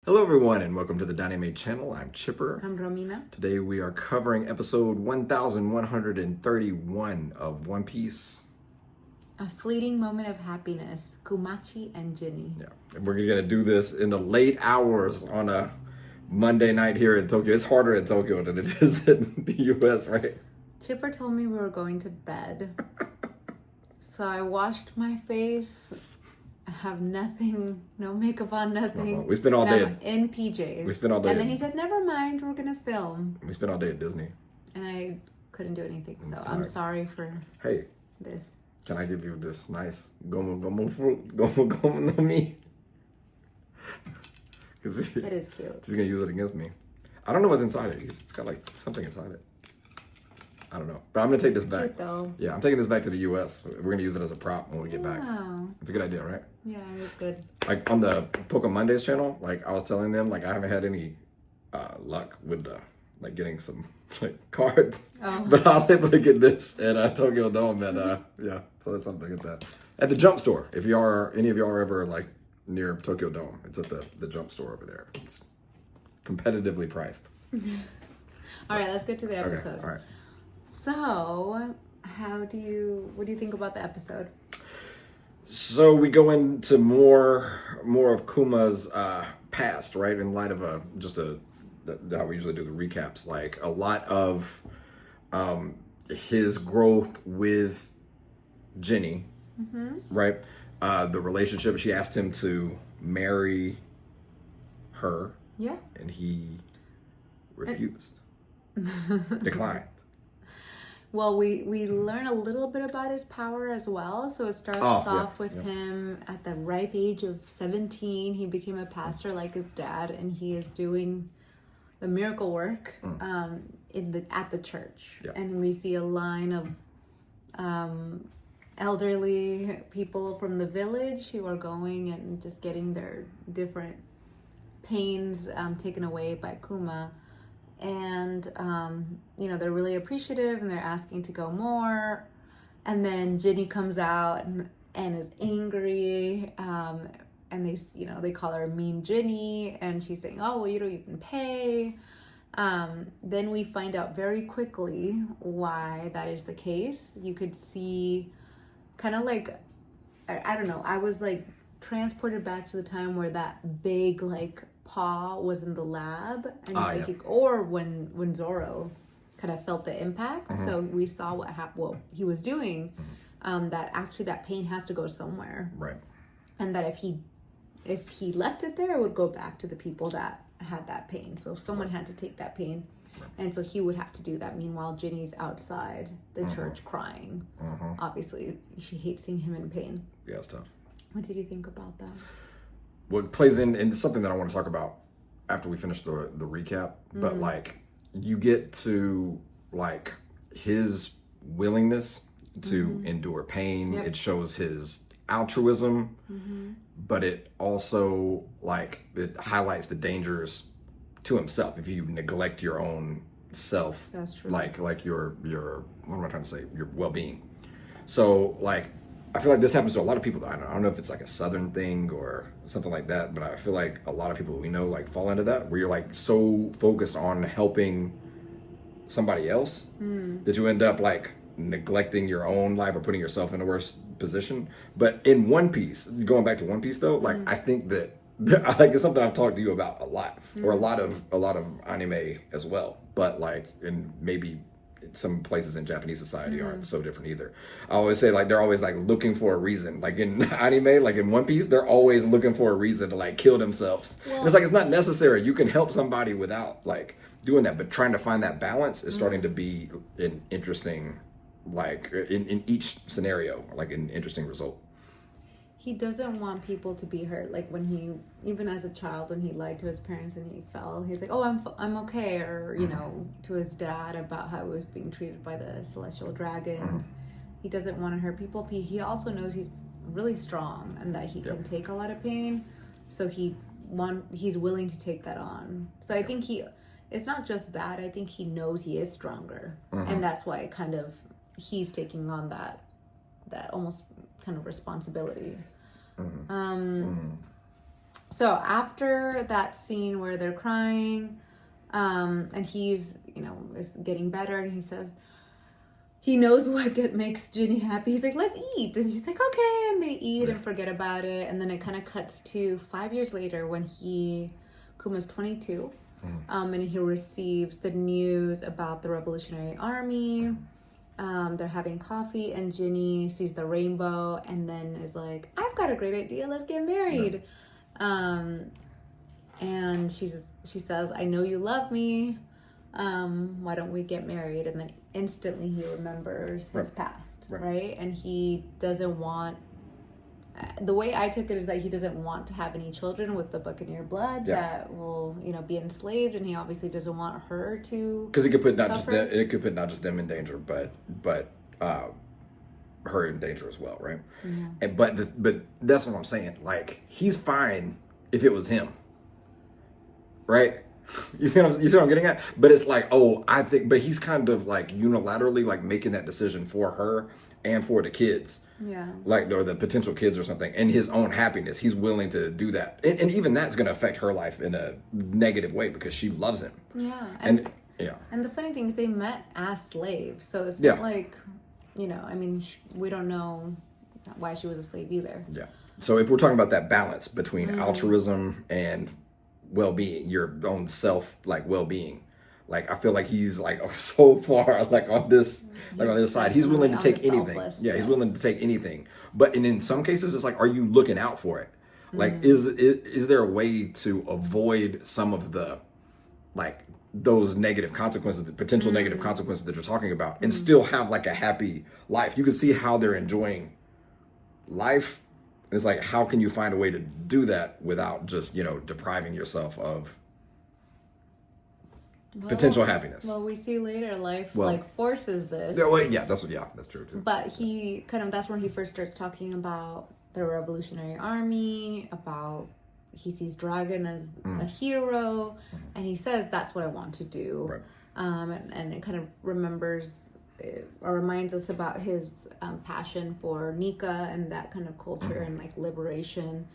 Hello everyone and welcome to the Dynamite channel. I'm Chipper. I'm Romina. Today we are covering episode 1131 of One Piece. A fleeting moment of happiness, Kumachi and Ginny. Yeah, and we're gonna do this in the late hours on a Monday night here in Tokyo. It's harder in Tokyo than it is in the US, right? Chipper told me we were going to bed. So I washed my face. I have nothing, no makeup on, nothing. We spent all day in PJs. We spent all day. And then he said, never mind, we're going to film. We spent all day at Disney. And I couldn't do anything, so I'm sorry for this. Can I give you this nice gomu fruit? Gomu no mi? It is cute. She's going to use it against me. I don't know what's inside it. It's got like something inside it. I don't know. But I'm going to take this back. Cute, though. Yeah, I'm taking this back to the US. We're going to use it as a prop when we get back. It's a good idea, right? Yeah, it is good. Like on the Pokemon Mondays channel, like I was telling them, like I haven't had any luck with like getting some like cards. Oh. But I was able to get this at Tokyo Dome and yeah, so that's something to get that. At the Jump Store, if any of y'all are ever like near Tokyo Dome, it's at the Jump Store over there. It's competitively priced. All right, let's get to the episode. Okay, all right. So, what do you think about the episode? So we go into more of Kuma's past, right? In light of how we usually do the recaps, like a lot of his growth with Ginny, right? The relationship, she asked him to marry her, and he refused, declined. Well, we learn a little bit about his power as well. So it starts off with him at the ripe age of 17. He became a pastor like his dad, and he is doing the miracle work at the church. Yeah. And we see a line of elderly people from the village who are going and just getting their different pains taken away by Kuma. And, they're really appreciative and they're asking to go more. And then Ginny comes out and is angry. And they call her Mean Ginny. And she's saying, oh, well, you don't even pay. Then we find out very quickly why that is the case. You could see kind of like, I don't know, I was like transported back to the time where that big like paw was in the lab, and or when Zoro kind of felt the impact. So we saw what he was doing. That actually that pain has to go somewhere, right? And that if he left it there, it would go back to the people that had that pain. So someone had to take that pain, and so he would have to do that. Meanwhile, Ginny's outside the church crying. Obviously, she hates seeing him in pain. Yeah, it's tough. What did you think about that? What plays in something that I want to talk about after we finish the recap, but like you get to like his willingness to endure pain. It shows his altruism, but it also like it highlights the dangers to himself if you neglect your own self. That's true. Like your what am I trying to say? Your well-being. So like I feel like this happens to a lot of people. I don't know if it's like a Southern thing or something like that, but I feel like a lot of people we know like fall into that, where you're like so focused on helping somebody else that you end up like neglecting your own life or putting yourself in a worse position. But in One Piece, going back to One Piece though, like I think that like it's something I've talked to you about a lot, or a lot of anime as well. But like in maybe some places in Japanese society aren't so different either. I always say like they're always like looking for a reason. Like in anime, like in One Piece, they're always looking for a reason to like kill themselves. Well, it's like it's not necessary. You can help somebody without like doing that, but trying to find that balance is starting to be an interesting, like in each scenario, like an interesting result. He doesn't want people to be hurt. Like when he, even as a child, when he lied to his parents and he fell, he's like, "Oh, I'm okay," or to his dad about how he was being treated by the celestial dragons. He doesn't want to hurt people. He also knows he's really strong and that he can take a lot of pain, so he's willing to take that on. So I think it's not just that. I think he knows he is stronger, and that's why he's taking on that almost kind of responsibility. So after that scene where they're crying, and he's, is getting better, and he says he knows what makes Ginny happy. He's like, let's eat. And she's like, okay. And they eat and forget about it. And then it kind of cuts to 5 years later when Kuma's 22. And he receives the news about the Revolutionary Army. They're having coffee, and Ginny sees the rainbow and then is like, I've got a great idea. Let's get married. And she says, I know you love me. Why don't we get married? And then instantly he remembers his past, right? And he doesn't want, the way I took it is that he doesn't want to have any children with the Buccaneer blood that will, be enslaved, and he obviously doesn't want her to, because it could put not just them in danger, but her in danger as well, right? And, but that's what I'm saying. Like, he's fine if it was him, right? You see what I'm getting at? But it's like, but he's kind of like unilaterally like making that decision for her and for the kids. Yeah. Like, or the potential kids or something, and his own happiness. He's willing to do that. And even that's going to affect her life in a negative way because she loves him. Yeah. And the funny thing is they met as slaves. So it's not like, we don't know why she was a slave either. Yeah. So if we're talking about that balance between altruism and well-being, your own self, like well-being, like I feel like he's like so far like on this side. He's willing to take anything. Yeah, he's willing to take anything. But in some cases it's like, are you looking out for it? Like is there a way to avoid some of the like those negative consequences, the potential negative consequences that you're talking about, and still have like a happy life? You can see how they're enjoying life. It's like, how can you find a way to do that without just, depriving yourself of potential happiness? Well, we see later life forces this. That's true too. But that's when he first starts talking about the Revolutionary Army, about he sees Dragon as a hero, and he says, that's what I want to do. Right. And it kind of reminds us about his passion for Nika and that kind of culture and like liberation.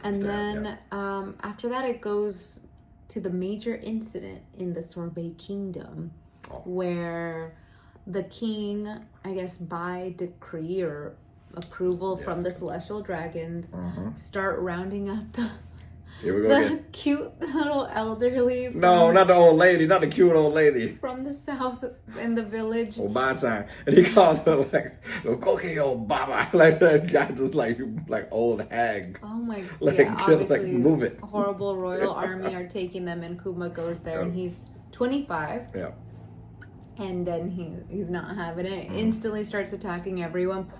And then after that, it goes to the major incident in the Sorbet Kingdom, where the king, I guess by decree or approval from the Celestial Dragons, start rounding up the cute little elderly. No, not the old lady, not the cute old lady. From the south in the village. Oh, my time. And he calls her like, okay, old baba. Like that guy just like old hag. Oh my God. Obviously, like, move it. Horrible royal army are taking them, and Kuma goes there, and he's 25. Yeah. And then he's not having it. Instantly starts attacking everyone.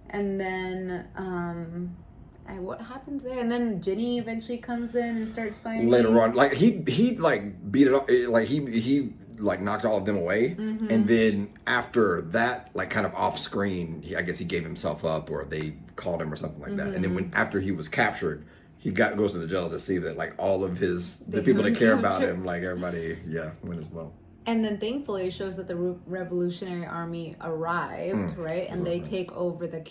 And then, what happens there? And then Ginny eventually comes in and starts fighting. Later on, like he like beat it up, like he like knocked all of them away, and then after that, like kind of off screen, I guess he gave himself up, or they called him or something like that. And then after he was captured, he goes to the jail to see that like all of the people that care about him, like everybody, went as well. And then thankfully it shows that the Revolutionary Army arrived, right? And they take over the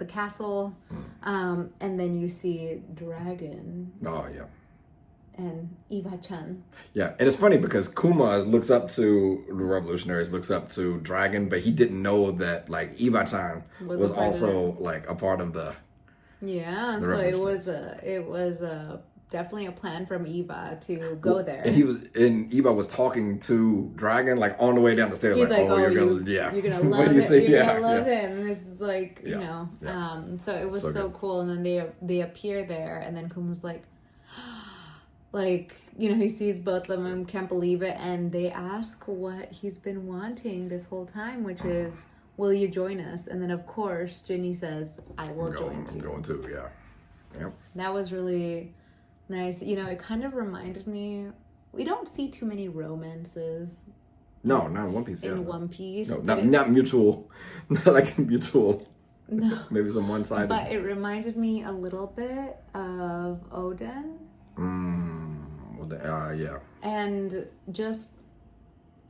castle. And then you see Dragon. Oh, yeah. And Eva-chan. Yeah, and it's funny because Kuma looks up to the revolutionaries, looks up to Dragon, but he didn't know that like Eva-chan was also like a part of the. Yeah, so it was definitely a plan from Eva to go there. And Eva was talking to Dragon like on the way down the stairs. He's like, you're gonna love it. You're gonna love him. And this is like, so it was so cool. And then they appear there, and then Kuma's like, he sees both of them, can't believe it, and they ask what he's been wanting this whole time, which is, will you join us? And then of course Ginny says, I will join too. I'm going too, yeah. That was really nice. It kind of reminded me, we don't see too many romances. No, not in One Piece. In One Piece. No, not mutual. Not like mutual. No. Maybe some one-sided. But it reminded me a little bit of Oden. Yeah. And just,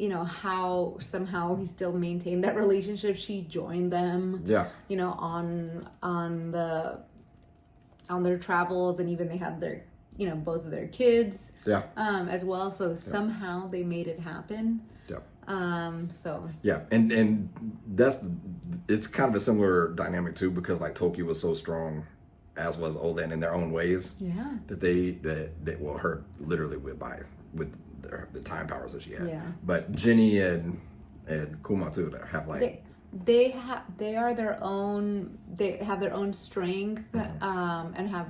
how somehow he still maintained that relationship. She joined them. Yeah. On on their travels, and even they had their, both of their kids, as well. So somehow they made it happen. And it's kind of a similar dynamic too, because like Toki was so strong, as was Olan in their own ways. Yeah. That her literally with the time powers that she had. Yeah. But Jenny and Kuma too have like they are their own. They have their own strength, and have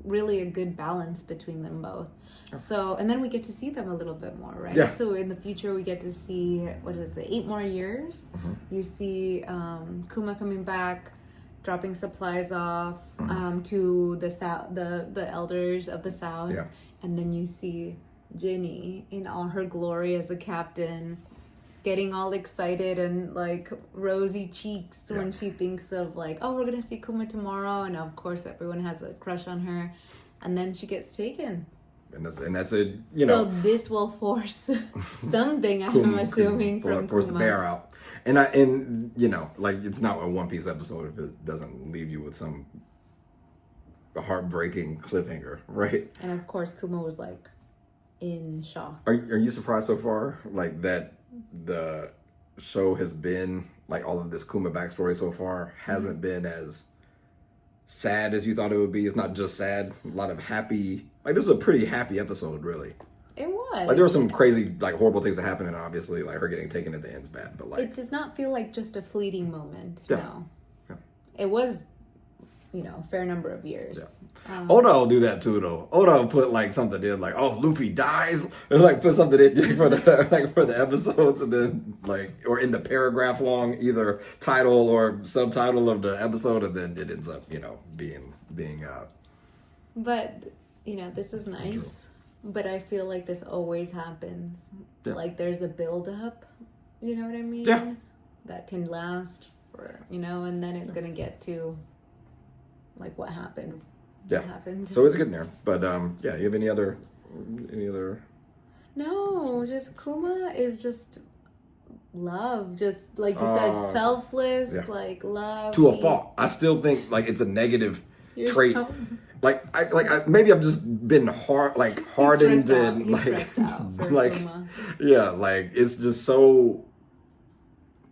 really a good balance between them both. So, and then we get to see them a little bit more, right? Yeah. So in the future, we get to see, 8 more years. You see Kuma coming back, dropping supplies off to the south, the elders of the south, and then you see Ginny in all her glory as a captain, getting all excited and like rosy cheeks when she thinks of like, oh, we're gonna see Kuma tomorrow, and of course everyone has a crush on her, and then she gets taken. And that's a So this will force something, I'm assuming, from force Kuma. the bear out. And like it's not a One Piece episode if it doesn't leave you with some heartbreaking cliffhanger, right? And of course Kuma was like in shock. Are you surprised so far, like that the show has been like all of this Kuma backstory so far hasn't been as sad as you thought it would be? It's not just sad, a lot of happy. Like this was a pretty happy episode, really. It was. Like there were some crazy, like horrible things that happened, and obviously, like her getting taken at the end's bad. But like, it does not feel like just a fleeting moment. Yeah. No, Yeah. It was, a fair number of years. Yeah. Oda will do that too, though. Oda will put like something in, like, oh, Luffy dies, or like put something in for the episodes, and then like, or in the paragraph long either title or subtitle of the episode, and then it ends up, being. But this is nice. But I feel like this always happens. Yeah. Like there's a build up, you know what I mean? Yeah. That can last for, and then it's going to get to like what happened. Yeah. What happened. So it's getting there. But you have any other? No, just Kuma is just love. Just like you said, selfless, like love. To a fault. I still think like it's a negative trait. So... Like I maybe I've just been hardened and like like Kuma. Like it's just so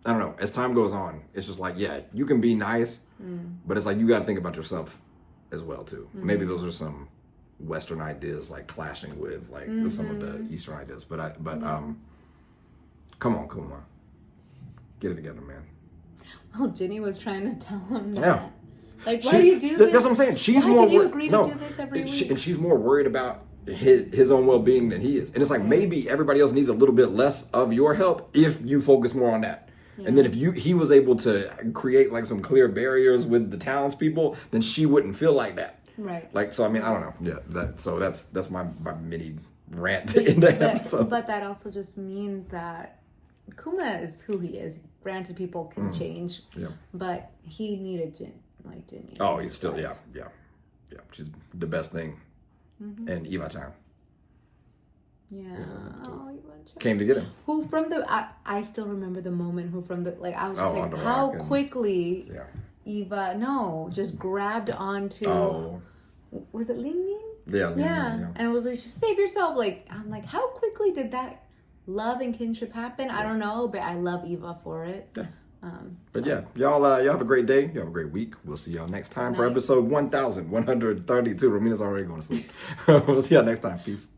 I don't know. As time goes on, it's just like you can be nice, but it's like you got to think about yourself as well too. Maybe those are some Western ideas like clashing with like some of the Eastern ideas. But come on, Kuma, get it together, man. Well, Ginny was trying to tell him that. Yeah. Like, why do you do this? That's what I'm saying. She's why more. Did you agree to do this every week? And she's more worried about his own well-being than he is. And it's like maybe everybody else needs a little bit less of your help if you focus more on that. Yeah. And then if he was able to create like some clear barriers with the townspeople, then she wouldn't feel like that. Right. Like so. I mean, I don't know. Yeah. That's my mini rant in that episode. But that also just means that Kuma is who he is. Granted, people can change. Yeah. But he needed Ginny. Oh, he's still yeah. She's the best thing, and Eva-chan. Yeah. Eva-chan came to get him. Who from the? I still remember the moment. Who from the? Like I was just like, how quickly Eva just grabbed onto. Oh. Was it Ling Ling? Yeah. Yeah. And it was like, just save yourself. Like I'm like, how quickly did that love and kinship happen? I don't know, but I love Eva for it. Yeah. But y'all have a great day. You have a great week. We'll see y'all next time for episode 1132. Romina's already going to sleep. We'll see y'all next time. Peace.